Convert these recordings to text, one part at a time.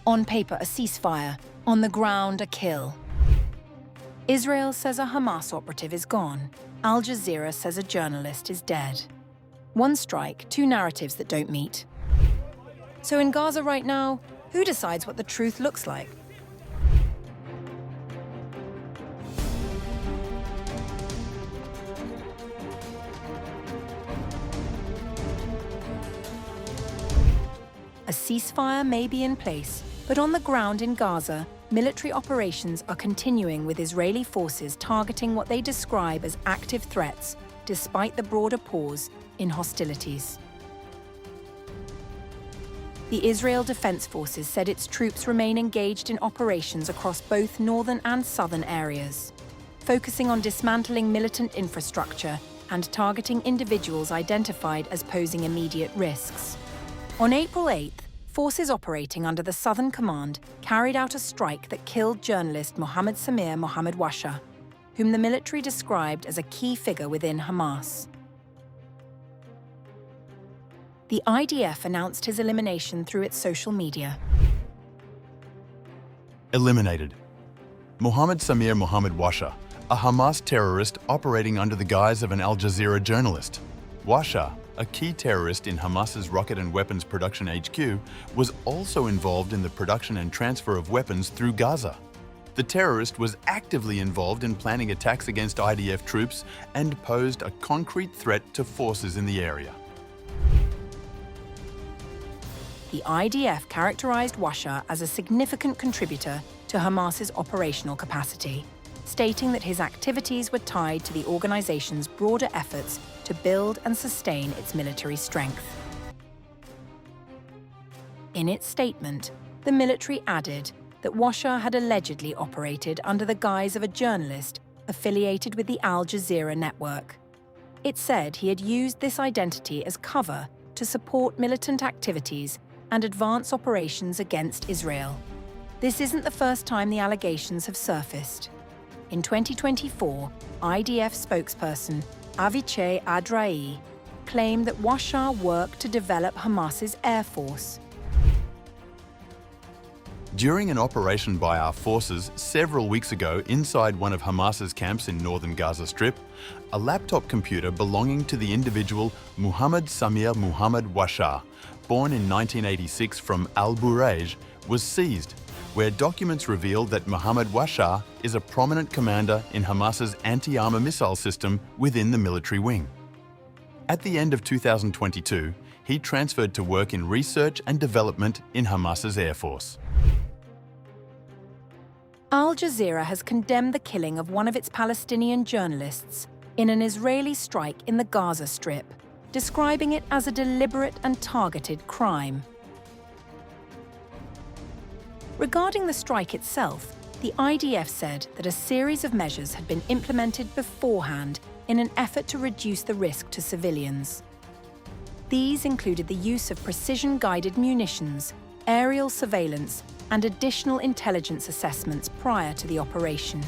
On paper, a ceasefire. On the ground, a kill. Israel says a Hamas operative is gone. Al Jazeera says a journalist is dead. One strike, two narratives that don't meet. So in Gaza right now, who decides what the truth looks like? A ceasefire may be in place, but on the ground in Gaza, military operations are continuing with Israeli forces targeting what they describe as active threats, despite the broader pause in hostilities. The Israel Defense Forces said its troops remain engaged in operations across both northern and southern areas, focusing on dismantling militant infrastructure and targeting individuals identified as posing immediate risks. On April 8th, forces operating under the Southern Command carried out a strike that killed journalist Muhammad Samir Muhammad Washah, whom the military described as a key figure within Hamas. The IDF announced his elimination through its social media. Eliminated. Muhammad Samir Muhammad Washah, a Hamas terrorist operating under the guise of an Al Jazeera journalist. Washah, a key terrorist in Hamas's rocket and weapons production HQ, was also involved in the production and transfer of weapons through Gaza. The terrorist was actively involved in planning attacks against IDF troops and posed a concrete threat to forces in the area. The IDF characterized Washah as a significant contributor to Hamas's operational capacity, stating that his activities were tied to the organization's broader efforts to build and sustain its military strength. In its statement, the military added that Washah had allegedly operated under the guise of a journalist affiliated with the Al Jazeera network. It said he had used this identity as cover to support militant activities and advance operations against Israel. This isn't the first time the allegations have surfaced. In 2024, IDF spokesperson Avichai Adrai claimed that Washah worked to develop Hamas's air force. During an operation by our forces several weeks ago inside one of Hamas's camps in northern Gaza Strip, a laptop computer belonging to the individual Muhammad Samir Muhammad Washah, born in 1986 from Al Bureij, was seized, where documents revealed that Muhammad Washah is a prominent commander in Hamas's anti-armor missile system within the military wing. At the end of 2022, he transferred to work in research and development in Hamas's air force. Al Jazeera has condemned the killing of one of its Palestinian journalists in an Israeli strike in the Gaza Strip, describing it as a deliberate and targeted crime. Regarding the strike itself, the IDF said that a series of measures had been implemented beforehand in an effort to reduce the risk to civilians. These included the use of precision-guided munitions, aerial surveillance, and additional intelligence assessments prior to the operation.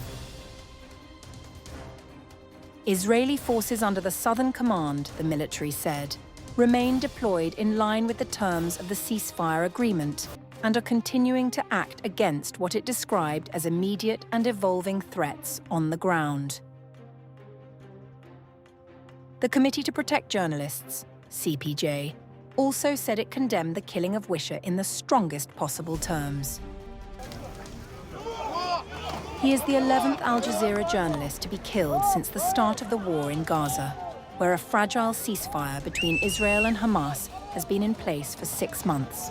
Israeli forces under the Southern Command, the military said, remain deployed in line with the terms of the ceasefire agreement and are continuing to act against what it described as immediate and evolving threats on the ground. The Committee to Protect Journalists, CPJ, also said it condemned the killing of Washah in the strongest possible terms. He is the 11th Al Jazeera journalist to be killed since the start of the war in Gaza, where a fragile ceasefire between Israel and Hamas has been in place for 6 months.